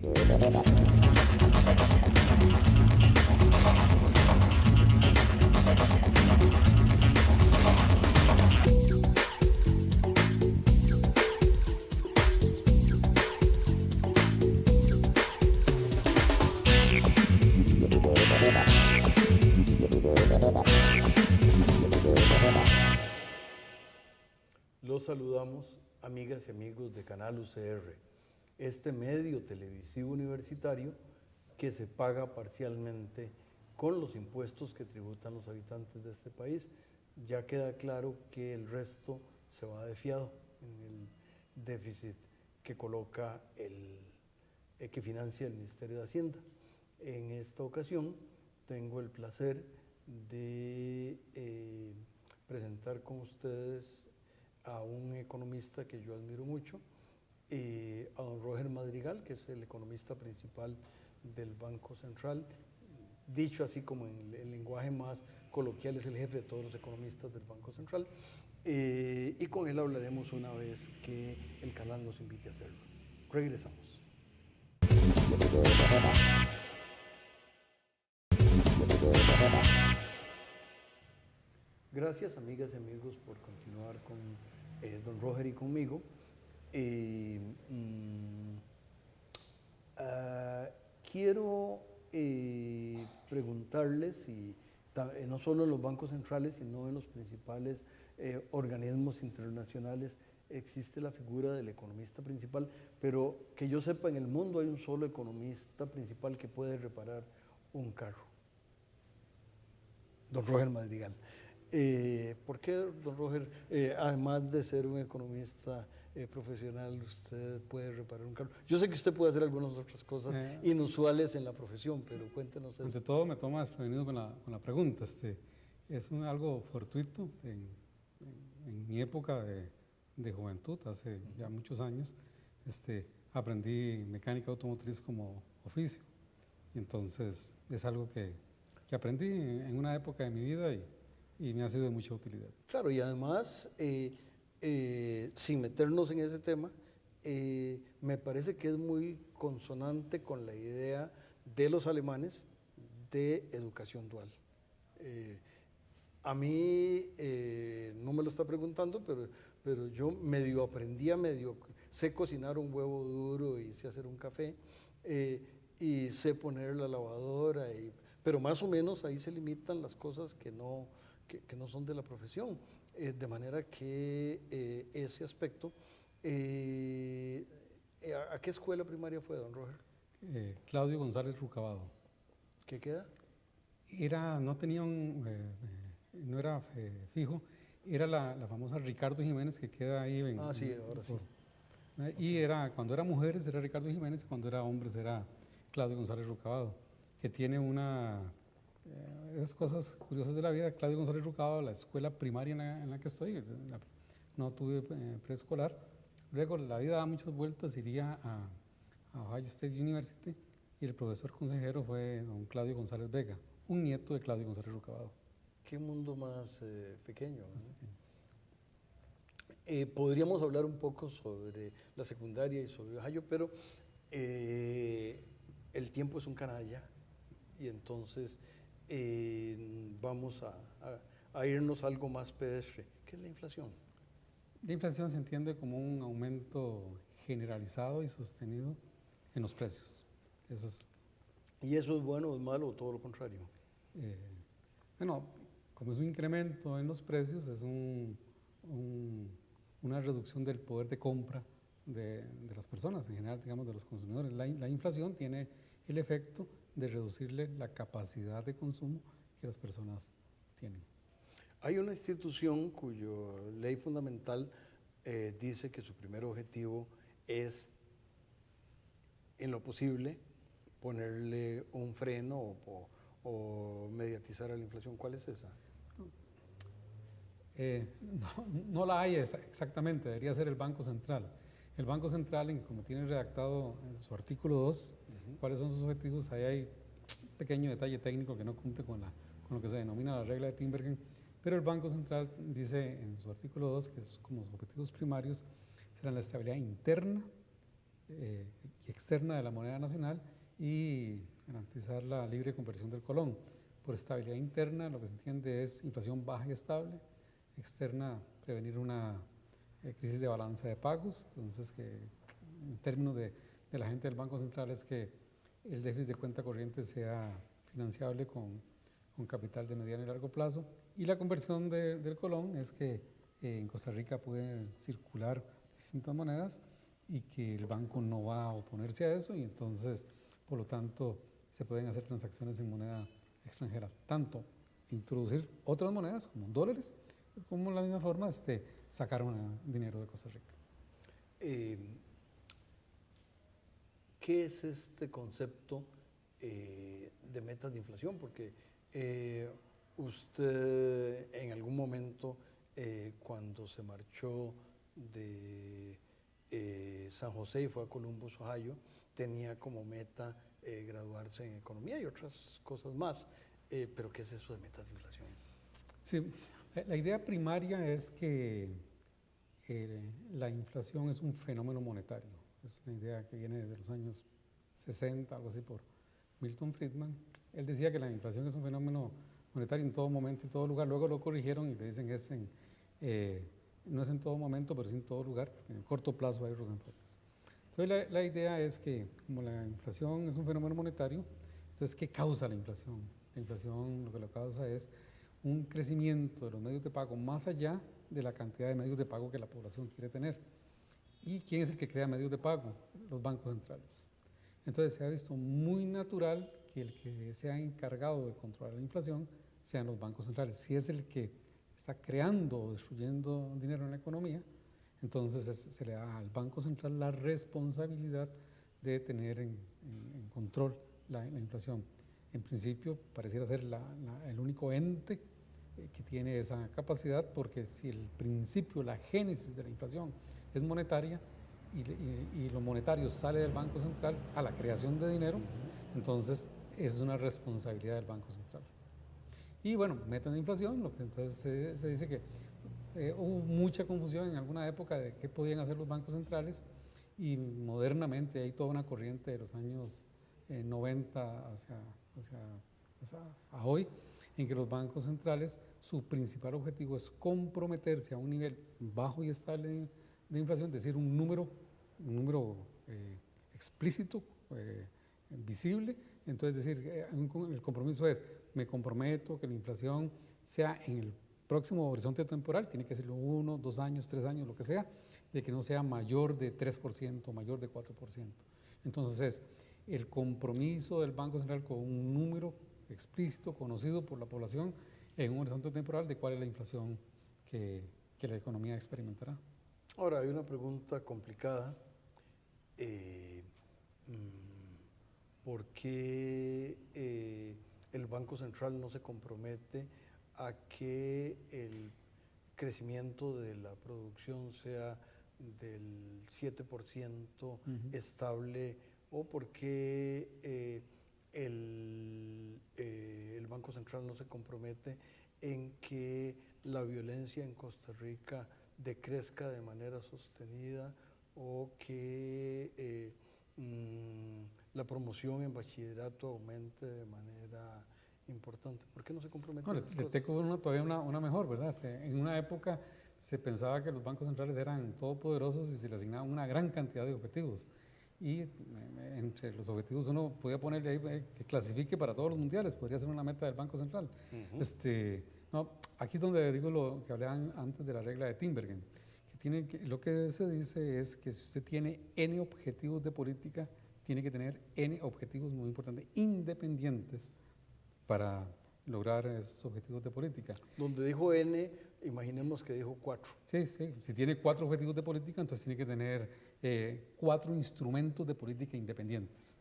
Los saludamos, amigas y amigos de Canal UCR, este medio televisivo universitario que se paga parcialmente con los impuestos que tributan los habitantes de este país. Ya queda claro que el resto se va de fiado en el déficit que coloca que financia el Ministerio de Hacienda. En esta ocasión tengo el placer de presentar con ustedes a un economista que yo admiro mucho, a don Roger Madrigal, que es el economista principal del Banco Central. Dicho así como en el lenguaje más coloquial, es el jefe de todos los economistas del Banco Central, y con él hablaremos una vez que el canal nos invite a hacerlo. Regresamos. Gracias, amigas y amigos, por continuar con don Roger y conmigo. Quiero preguntarles si no solo en los bancos centrales, sino en los principales organismos internacionales existe la figura del economista principal, pero que yo sepa, en el mundo hay un solo economista principal que puede reparar un carro. Don Roger Madrigal. ¿Por qué, don Roger, además de ser un economista profesional, usted puede reparar un carro? Yo sé que usted puede hacer algunas otras cosas inusuales en la profesión, pero cuéntenos eso. Ante todo, me toma desprevenido con la pregunta. Es algo fortuito. En mi época de juventud, hace ya muchos años, aprendí mecánica automotriz como oficio. Y entonces es algo que aprendí en una época de mi vida y me ha sido de mucha utilidad. Claro, y además, sin meternos en ese tema, me parece que es muy consonante con la idea de los alemanes de educación dual. A mí no me lo está preguntando, pero yo medio aprendí sé cocinar un huevo duro y sé hacer un café, y sé poner la lavadora, pero más o menos ahí se limitan las cosas que no son de la profesión, de manera que ese aspecto. ¿A qué escuela primaria fue, don Roger? Claudio González Rucabado. ¿Qué queda? No era fijo, era la famosa Ricardo Jiménez, que queda ahí. Sí, ahora sí. Y cuando era mujeres era Ricardo Jiménez, y cuando era hombres era Claudio González Rucabado, que tiene esas cosas curiosas de la vida. Claudio González Rucabado, la escuela primaria en la que estoy, no tuve preescolar. Luego la vida da muchas vueltas, iría a Ohio State University, y el profesor consejero fue don Claudio González Vega, un nieto de Claudio González Rucabado. Qué mundo más pequeño, ¿no? Podríamos hablar un poco sobre la secundaria y sobre Ohio, pero el tiempo es un canalla, y entonces vamos a irnos a algo más pedestre. ¿Qué es la inflación? La inflación se entiende como un aumento generalizado y sostenido en los precios. ¿Y eso es bueno o es malo o todo lo contrario? Bueno, como es un incremento en los precios, es una reducción del poder de compra de las personas, en general, digamos, de los consumidores. La inflación tiene el efecto de reducirle la capacidad de consumo que las personas tienen. Hay una institución cuya ley fundamental dice que su primer objetivo es, en lo posible, ponerle un freno o mediatizar a la inflación. ¿Cuál es esa? No la hay exactamente, debería ser el Banco Central. El Banco Central, como tiene redactado en su artículo 2, cuáles son sus objetivos, ahí hay un pequeño detalle técnico que no cumple con lo que se denomina la regla de Tinbergen, pero el Banco Central dice en su artículo 2 que como sus objetivos primarios serán la estabilidad interna, externa de la moneda nacional y garantizar la libre conversión del colón. Por estabilidad interna, lo que se entiende es inflación baja y estable. Externa, prevenir una crisis de balanza de pagos. Entonces, que en términos de la gente del Banco Central es que el déficit de cuenta corriente sea financiable con capital de mediano y largo plazo. Y la conversión del colón es que en Costa Rica pueden circular distintas monedas y que el banco no va a oponerse a eso y entonces, por lo tanto, se pueden hacer transacciones en moneda extranjera, tanto introducir otras monedas como dólares, como de la misma forma sacar dinero de Costa Rica. ¿Qué es este concepto de metas de inflación? Porque usted en algún momento, cuando se marchó de San José y fue a Columbus, Ohio, tenía como meta graduarse en economía y otras cosas más. Pero ¿qué es eso de metas de inflación? Sí, la idea primaria es que la inflación es un fenómeno monetario. Es una idea que viene desde los años 60, algo así, por Milton Friedman. Él decía que la inflación es un fenómeno monetario en todo momento y todo lugar. Luego lo corrigieron y le dicen que no es en todo momento, pero sí en todo lugar. En el corto plazo hay otros enfoques. Entonces la idea es que como la inflación es un fenómeno monetario, entonces ¿qué causa la inflación? La inflación lo que causa es un crecimiento de los medios de pago más allá de la cantidad de medios de pago que la población quiere tener. ¿Y quién es el que crea medios de pago? Los bancos centrales. Entonces se ha visto muy natural que el que sea encargado de controlar la inflación sean los bancos centrales. Si es el que está creando o destruyendo dinero en la economía, entonces se le da al Banco Central la responsabilidad de tener en control la inflación. En principio pareciera ser el único ente que tiene esa capacidad, porque si el principio, la génesis de la inflación es monetaria y lo monetario sale del Banco Central a la creación de dinero, entonces es una responsabilidad del Banco Central. Y bueno, metas de inflación, lo que entonces se dice que hubo mucha confusión en alguna época de qué podían hacer los bancos centrales y modernamente hay toda una corriente de los años 90 hacia hoy, en que los bancos centrales, su principal objetivo es comprometerse a un nivel bajo y estable de inflación, es decir, un número explícito, visible. Entonces, el compromiso es, me comprometo que la inflación sea en el próximo horizonte temporal, tiene que ser 1, 2 años, 3 años, lo que sea, de que no sea mayor de 3%, mayor de 4%. Entonces, el compromiso del Banco Central con un número explícito, conocido por la población, en un horizonte temporal de cuál es la inflación que la economía experimentará. Ahora, hay una pregunta complicada. ¿Por qué el Banco Central no se compromete a que el crecimiento de la producción sea del 7% estable? ¿O por qué el Banco Central no se compromete en que la violencia en Costa Rica decrezca de manera sostenida, o que la promoción en bachillerato aumente de manera importante? ¿Por qué no se compromete? No, le tengo todavía una mejor, ¿verdad? En una época se pensaba que los bancos centrales eran todopoderosos y se le asignaban una gran cantidad de objetivos. Y entre los objetivos uno podía ponerle ahí que clasifique para todos los mundiales, podría ser una meta del Banco Central. No, aquí es donde digo lo que hablaban antes de la regla de Tinbergen, lo que se dice es que si usted tiene N objetivos de política, tiene que tener N objetivos muy importantes, independientes, para lograr esos objetivos de política. Donde dijo N, imaginemos que dijo 4. Sí, si tiene 4 objetivos de política, entonces tiene que tener 4 instrumentos de política independientes.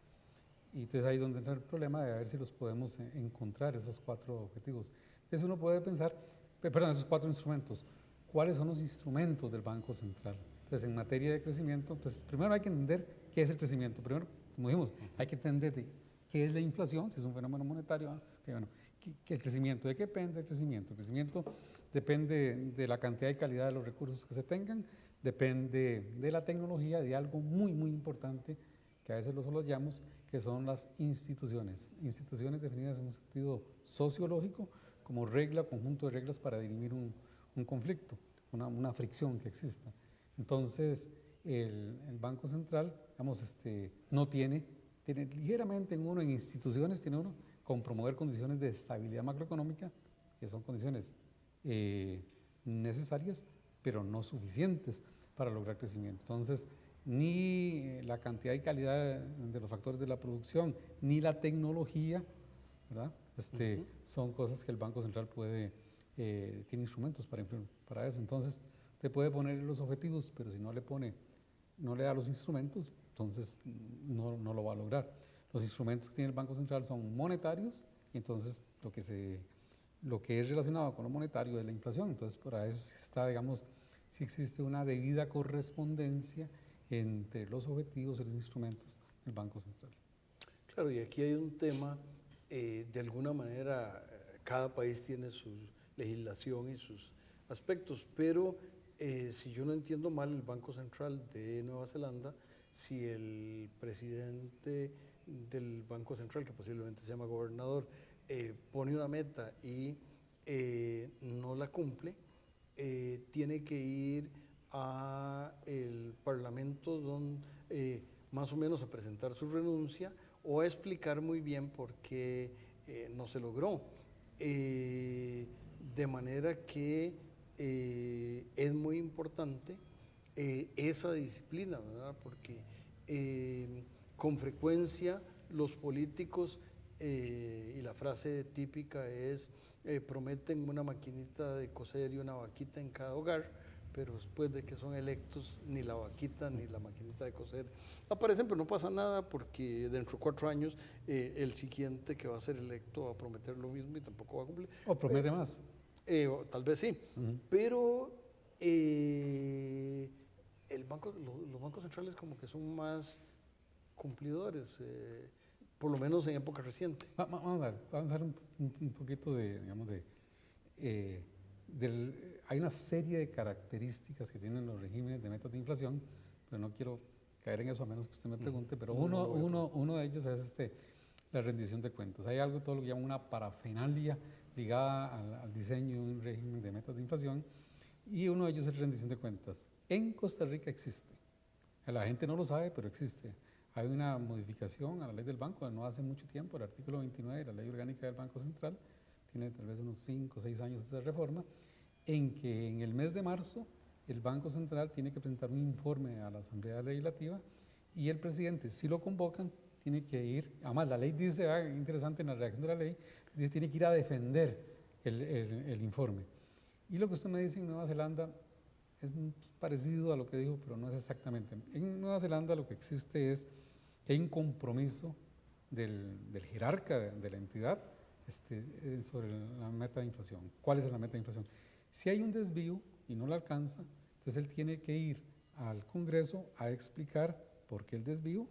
Y entonces ahí es donde entra el problema de ver si los podemos encontrar, esos 4 objetivos. Entonces uno puede pensar, esos 4 instrumentos, ¿cuáles son los instrumentos del Banco Central? Entonces, en materia de crecimiento, entonces primero hay que entender qué es el crecimiento. Primero, como dijimos, hay que entender qué es la inflación, si es un fenómeno monetario, ¿qué el crecimiento? ¿De qué depende el crecimiento? El crecimiento depende de la cantidad y calidad de los recursos que se tengan, depende de la tecnología, de algo muy, muy importante que a veces lo soslayamos, que son las instituciones. Instituciones definidas en un sentido sociológico como regla, conjunto de reglas para dirimir un conflicto, una fricción que exista. Entonces, el Banco Central, digamos, no tiene ligeramente en instituciones, tiene uno con promover condiciones de estabilidad macroeconómica, que son condiciones necesarias, pero no suficientes para lograr crecimiento. Entonces, ni la cantidad y calidad de los factores de la producción, ni la tecnología, ¿verdad? Son cosas que el Banco Central tiene instrumentos para eso. Entonces, te puede poner los objetivos, pero si no le da los instrumentos, entonces no lo va a lograr. Los instrumentos que tiene el Banco Central son monetarios, y entonces lo que es relacionado con lo monetario es la inflación. Entonces, para eso está, digamos, si existe una debida correspondencia entre los objetivos y los instrumentos del Banco Central. Claro, y aquí hay un tema, de alguna manera, cada país tiene su legislación y sus aspectos, pero si yo no entiendo mal, el Banco Central de Nueva Zelanda, si el presidente del Banco Central, que posiblemente se llama gobernador, pone una meta y no la cumple, tiene que ir a el Parlamento más o menos a presentar su renuncia o a explicar muy bien por qué no se logró. De manera que es muy importante esa disciplina, ¿verdad? Porque con frecuencia los políticos, y la frase típica es, prometen una maquinita de coser y una vaquita en cada hogar, pero después de que son electos, ni la vaquita ni la maquinita de coser aparecen, pero no pasa nada porque dentro de 4 años el siguiente que va a ser electo va a prometer lo mismo y tampoco va a cumplir. O promete más. Tal vez sí, pero los bancos centrales como que son más cumplidores, por lo menos en época reciente. Vamos a ver un poquito digamos, hay una serie de características que tienen los regímenes de metas de inflación, pero no quiero caer en eso a menos que usted me pregunte, pero uno de ellos es la rendición de cuentas. Hay algo, todo lo que llaman una parafernalia ligada al diseño de un régimen de metas de inflación, y uno de ellos es la rendición de cuentas. En Costa Rica existe, la gente no lo sabe, pero existe. Hay una modificación a la ley del banco no hace mucho tiempo, el artículo 29 de la ley orgánica del Banco Central, tiene tal vez unos 5 o 6 años esa reforma, en que en el mes de marzo el Banco Central tiene que presentar un informe a la Asamblea Legislativa y el presidente, si lo convocan, tiene que ir, además la ley dice, interesante en la redacción de la ley, dice, tiene que ir a defender el informe. Y lo que usted me dice en Nueva Zelanda es parecido a lo que dijo, pero no es exactamente. En Nueva Zelanda lo que existe es que hay un compromiso del jerarca de la entidad sobre la meta de inflación. ¿Cuál es la meta de inflación? Si hay un desvío y no la alcanza, entonces él tiene que ir al Congreso a explicar por qué el desvío,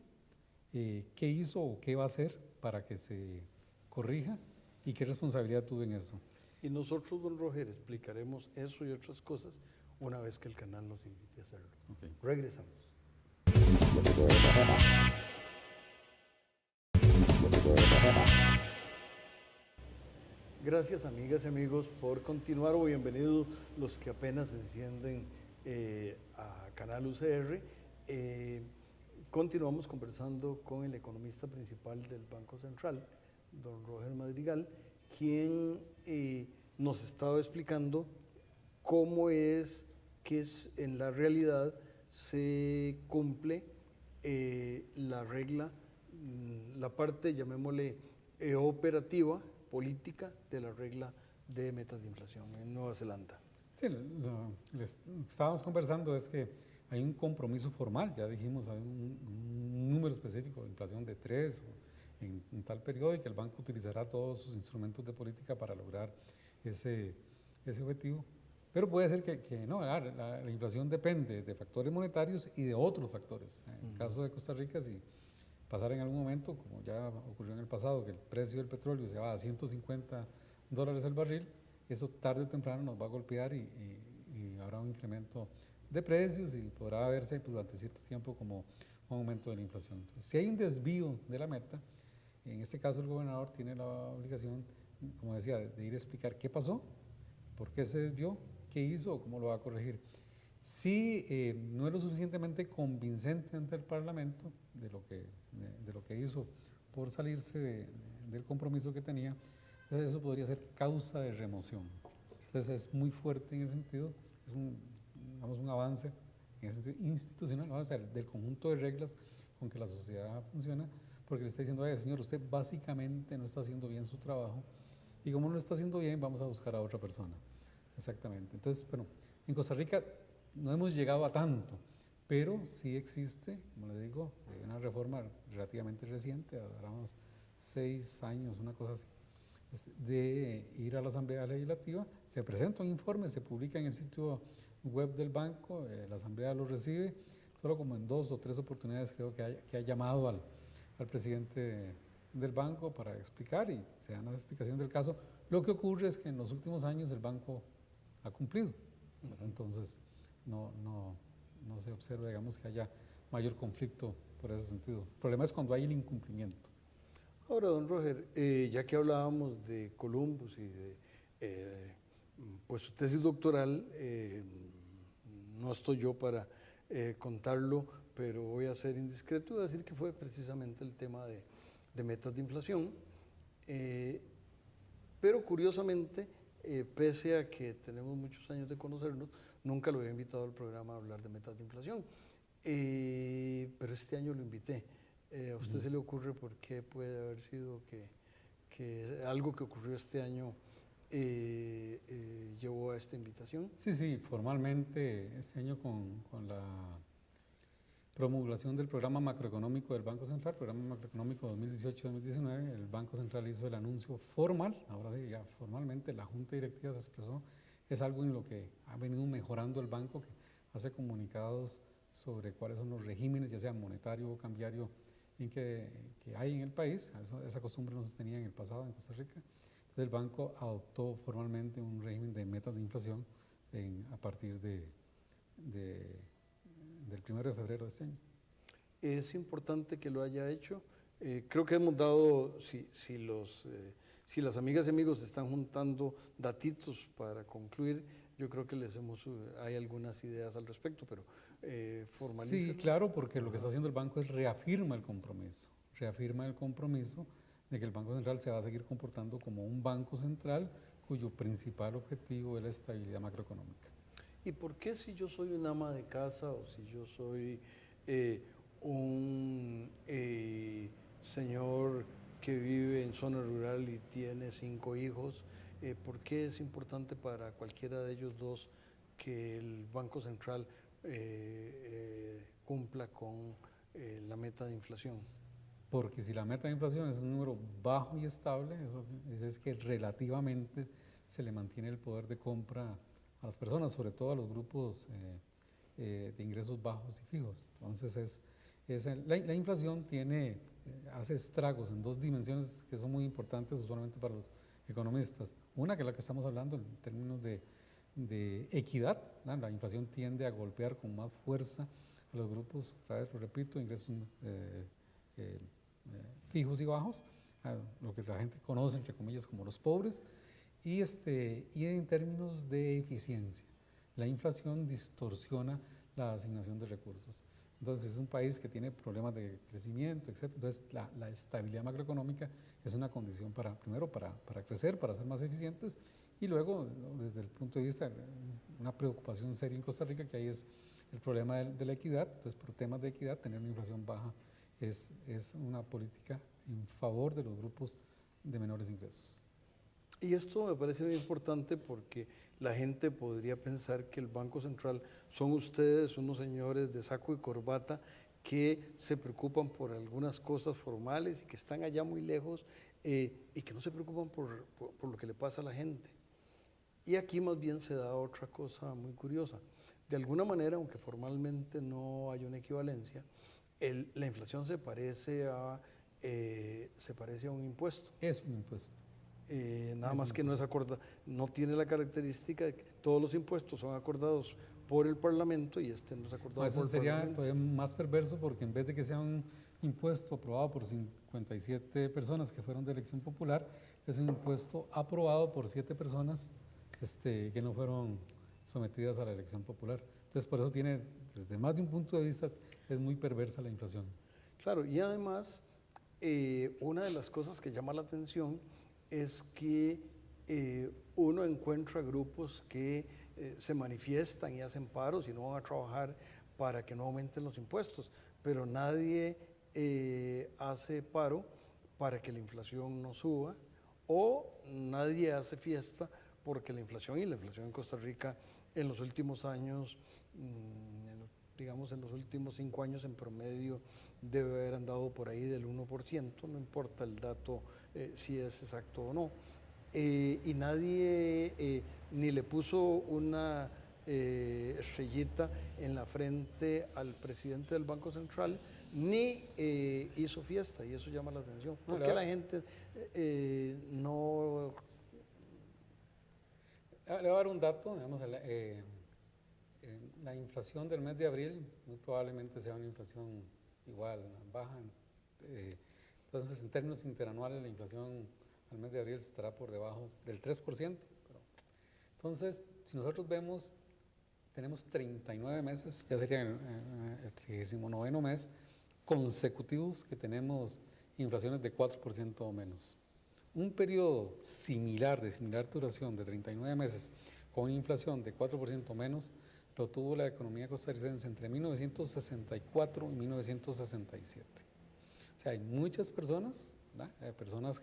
qué hizo o qué va a hacer para que se corrija y qué responsabilidad tuvo en eso. Y nosotros, don Roger, explicaremos eso y otras cosas una vez que el canal nos invite a hacerlo. Okay. Regresamos. Gracias, amigas y amigos, por continuar, o bienvenidos los que apenas encienden a Canal UCR. Continuamos conversando con el economista principal del Banco Central, don Roger Madrigal, quien nos estaba explicando cómo es que en la realidad se cumple la regla, la parte, llamémosle, operativa, política de la regla de metas de inflación en Nueva Zelanda. Sí, les estábamos conversando es que hay un compromiso formal, ya dijimos, hay un número específico de inflación de 3 en tal periodo y que el banco utilizará todos sus instrumentos de política para lograr ese objetivo. Pero puede ser que no, la inflación depende de factores monetarios y de otros factores. En el caso de Costa Rica, si pasara en algún momento, como ya ocurrió en el pasado, que el precio del petróleo se va a $150 el barril, eso tarde o temprano nos va a golpear y habrá un incremento de precios y podrá verse pues, durante cierto tiempo como un aumento de la inflación. Entonces, si hay un desvío de la meta, en este caso el gobernador tiene la obligación, como decía, de ir a explicar qué pasó, por qué se desvió, qué hizo o cómo lo va a corregir. Si no es lo suficientemente convincente ante el Parlamento de lo que hizo por salirse del compromiso que tenía, entonces eso podría ser causa de remoción. Entonces es muy fuerte en ese sentido, es un avance en ese sentido institucional, o sea, del conjunto de reglas con que la sociedad funciona, porque le está diciendo, señor, usted básicamente no está haciendo bien su trabajo y como no lo está haciendo bien, vamos a buscar a otra persona. Exactamente. Entonces, bueno, en Costa Rica no hemos llegado a tanto, pero sí existe, como le digo, una reforma relativamente reciente, hablamos 6 años, una cosa así, de ir a la Asamblea Legislativa, se presenta un informe, se publica en el sitio web del banco, la Asamblea lo recibe, solo como en 2 o 3 oportunidades creo que ha llamado al presidente del banco para explicar y se dan las explicaciones del caso. Lo que ocurre es que en los últimos años el banco ha cumplido, entonces no se observa, digamos, que haya mayor conflicto por ese sentido. El problema es cuando hay el incumplimiento. Ahora, don Roger, ya que hablábamos de Columbus y de pues su tesis doctoral, no estoy yo para contarlo, pero voy a ser indiscreto y decir que fue precisamente el tema de metas de inflación. Pero curiosamente, pese a que tenemos muchos años de conocernos, nunca lo había invitado al programa a hablar de metas de inflación. Pero este año lo invité. ¿A usted se le ocurre por qué puede haber sido que algo que ocurrió este año llevó a esta invitación? Sí, formalmente este año con la promulgación del programa macroeconómico del Banco Central, programa macroeconómico 2018-2019, el Banco Central hizo el anuncio formal, ahora sí, ya formalmente la Junta Directiva se expresó, es algo en lo que ha venido mejorando el banco, que hace comunicados sobre cuáles son los regímenes, ya sea monetario o cambiario, que hay en el país. Esa costumbre no se tenía en el pasado en Costa Rica. Entonces el banco adoptó formalmente un régimen de metas de inflación a partir del 1 de febrero de este año. Es importante que lo haya hecho. Creo que hemos dado, si las amigas y amigos están juntando datitos para concluir, yo creo que hay algunas ideas al respecto, pero formalícelo. Sí, claro, porque lo que está haciendo el banco es reafirma el compromiso de que el Banco Central se va a seguir comportando como un banco central cuyo principal objetivo es la estabilidad macroeconómica. ¿Y por qué si yo soy una ama de casa o si yo soy un señor que vive en zona rural y tiene 5 hijos, por qué es importante para cualquiera de ellos dos que el Banco Central cumpla con la meta de inflación? Porque si la meta de inflación es un número bajo y estable, eso es que relativamente se le mantiene el poder de compra a las personas, sobre todo a los grupos de ingresos bajos y fijos. Entonces, la inflación hace estragos en 2 dimensiones que son muy importantes usualmente para los economistas. Una, que es la que estamos hablando en términos de equidad, ¿no? La inflación tiende a golpear con más fuerza a los grupos, otra vez lo repito, ingresos fijos y bajos, lo que la gente conoce entre comillas como los pobres, y en términos de eficiencia. La inflación distorsiona la asignación de recursos. Entonces es un país que tiene problemas de crecimiento, etc. Entonces la estabilidad macroeconómica es una condición primero para crecer, para ser más eficientes, y luego desde el punto de vista, una preocupación seria en Costa Rica, que ahí es el problema de la equidad. Entonces por temas de equidad, tener una inflación baja es una política en favor de los grupos de menores ingresos. Y esto me parece muy importante porque la gente podría pensar que el Banco Central son ustedes, unos señores de saco y corbata que se preocupan por algunas cosas formales y que están allá muy lejos y que no se preocupan por lo que le pasa a la gente. Y aquí más bien se da otra cosa muy curiosa. De alguna manera, aunque formalmente no hay una equivalencia, la inflación se parece a un impuesto. Es un impuesto. nada más que no es no tiene la característica de que todos los impuestos son acordados por el Parlamento y este no es acordado Eso por el sería Parlamento. todavía más perverso porque en vez de que sea un impuesto aprobado por 57 personas que fueron de elección popular, es un impuesto aprobado por 7 personas que no fueron sometidas a la elección popular. Entonces, por eso tiene, desde más de un punto de vista, es muy perversa la inflación. Claro, y además, una de las cosas que llama la atención es que uno encuentra grupos que se manifiestan y hacen paros y no van a trabajar para que no aumenten los impuestos, pero nadie hace paro para que la inflación no suba o nadie hace fiesta porque la inflación en Costa Rica en los últimos años, digamos en los últimos 5 años en promedio debe haber andado por ahí del 1%, no importa el dato si es exacto o no. Y nadie ni le puso una estrellita en la frente al presidente del Banco Central, ni hizo fiesta, y eso llama la atención. ¿Por qué la gente no...? Le voy a dar un dato, digamos, la inflación del mes de abril muy probablemente sea una inflación igual, baja. Entonces, en términos interanuales, la inflación al mes de abril estará por debajo del 3%. Entonces, si nosotros vemos, tenemos 39 meses, ya sería el 39º mes consecutivos que tenemos inflaciones de 4% o menos. Un periodo similar, de similar duración, de 39 meses, con inflación de 4% o menos, lo tuvo la economía costarricense entre 1964 y 1967. O sea, hay muchas personas, personas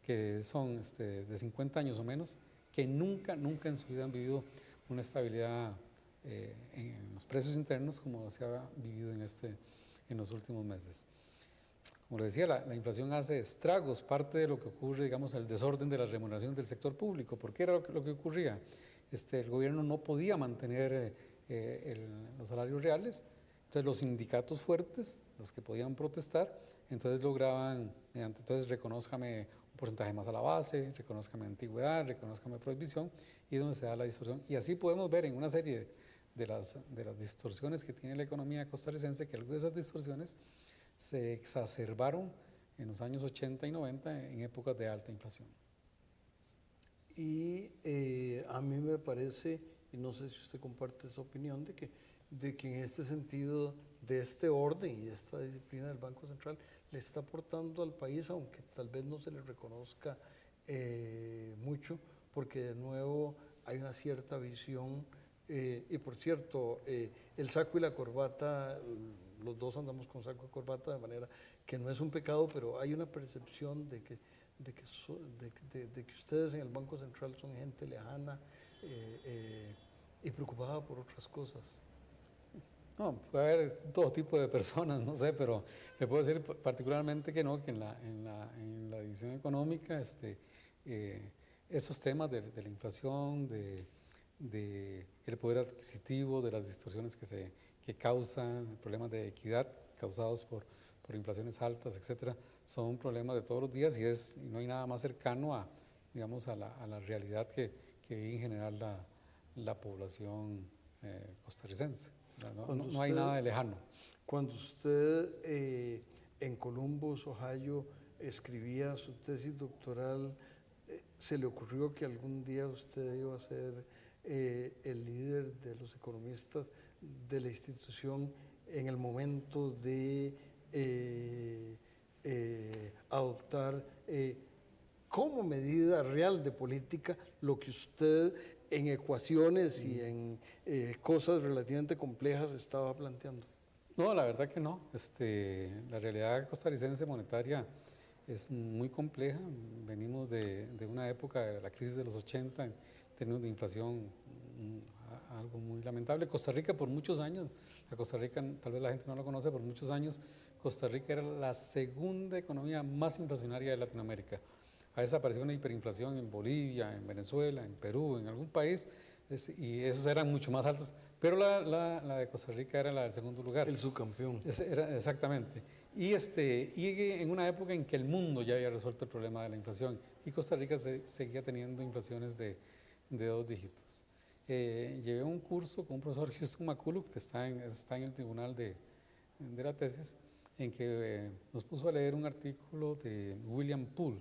que son de 50 años o menos, que nunca en su vida han vivido una estabilidad en los precios internos como se ha vivido en los últimos meses. Como le decía, la inflación hace estragos, parte de lo que ocurre, digamos, el desorden de la remuneración del sector público. ¿Por qué era lo que ocurría? El gobierno no podía mantener los salarios reales, entonces los sindicatos fuertes, los que podían protestar, entonces lograban, entonces reconózcame un porcentaje más a la base, reconózcame antigüedad, reconózcame prohibición, y es donde se da la distorsión. Y así podemos ver en una serie de las distorsiones que tiene la economía costarricense, que algunas de esas distorsiones se exacerbaron en los años 80 y 90 en épocas de alta inflación. Y a mí me parece, y no sé si usted comparte esa opinión, de que en este sentido, de este orden y de esta disciplina del Banco Central, le está aportando al país, aunque tal vez no se le reconozca mucho, porque de nuevo hay una cierta visión, y por cierto, el saco y la corbata, los dos andamos con saco y corbata, de manera que no es un pecado, pero hay una percepción de que ustedes en el Banco Central son gente lejana y preocupada por otras cosas. No, puede haber todo tipo de personas, no sé, pero le puedo decir particularmente que no, que en la división económica esos temas de la inflación, de el poder adquisitivo, de las distorsiones que causan problemas de equidad causados por inflaciones altas, etcétera, son problemas de todos los días y no hay nada más cercano a, digamos, a la realidad que vive en general la población costarricense. No hay nada de lejano. Cuando usted en Columbus, Ohio, escribía su tesis doctoral, ¿se le ocurrió que algún día usted iba a ser el líder de los economistas de la institución en el momento de adoptar como medida real de política lo que usted en ecuaciones y en cosas relativamente complejas estaba planteando? No, la verdad que no. La realidad costarricense monetaria es muy compleja. Venimos de una época de la crisis de los 80 en términos de inflación, algo muy lamentable. Costa Rica por muchos años, Costa Rica, tal vez la gente no lo conoce, por muchos años Costa Rica era la segunda economía más inflacionaria de Latinoamérica. Ha desaparecido una hiperinflación en Bolivia, en Venezuela, en Perú, en algún país, y esos eran mucho más altos, pero la de Costa Rica era la del segundo lugar. El subcampeón. Exactamente. Y en una época en que el mundo ya había resuelto el problema de la inflación y Costa Rica seguía teniendo inflaciones de 2 dígitos. Llevé un curso con un profesor Houston McCulloch, que está en el tribunal de la tesis, en que nos puso a leer un artículo de William Poole.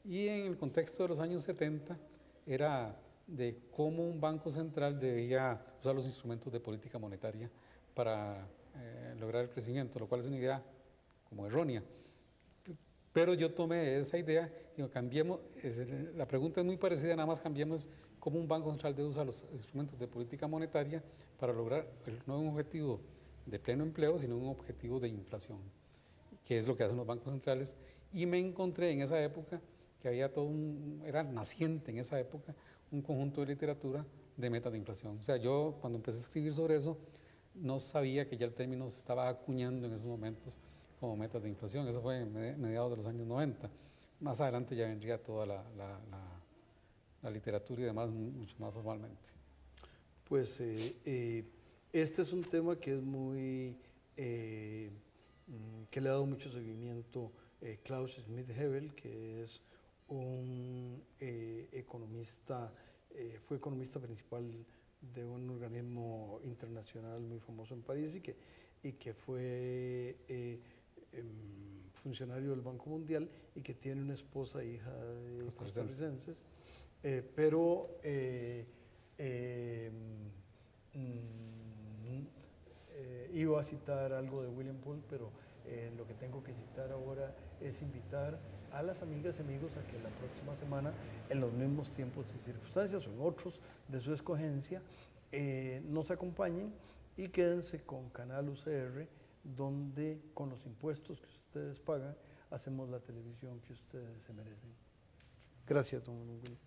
Y en el contexto de los años 70 era de cómo un banco central debía usar los instrumentos de política monetaria para lograr el crecimiento, lo cual es una idea como errónea. Pero yo tomé esa idea y digo, cambiemos, la pregunta es muy parecida, nada más cambiemos cómo un banco central debe usar los instrumentos de política monetaria para lograr no un objetivo de pleno empleo, sino un objetivo de inflación, que es lo que hacen los bancos centrales. Y me encontré en esa época que había era naciente en esa época un conjunto de literatura de metas de inflación. O sea, yo cuando empecé a escribir sobre eso, no sabía que ya el término se estaba acuñando en esos momentos como metas de inflación. Eso fue en mediados de los años 90. Más adelante ya vendría toda la literatura y demás mucho más formalmente. Pues este es un tema que es muy, que le ha dado mucho seguimiento Klaus Schmidt-Hebel, que es un economista, fue economista principal de un organismo internacional muy famoso en París y que fue funcionario del Banco Mundial y que tiene una esposa e hija de costarricenses, pero iba a citar algo de William Poole, pero lo que tengo que citar ahora es invitar a las amigas y amigos a que la próxima semana, en los mismos tiempos y circunstancias o en otros de su escogencia, nos acompañen y quédense con Canal UCR, donde con los impuestos que ustedes pagan, hacemos la televisión que ustedes se merecen. Gracias, don William.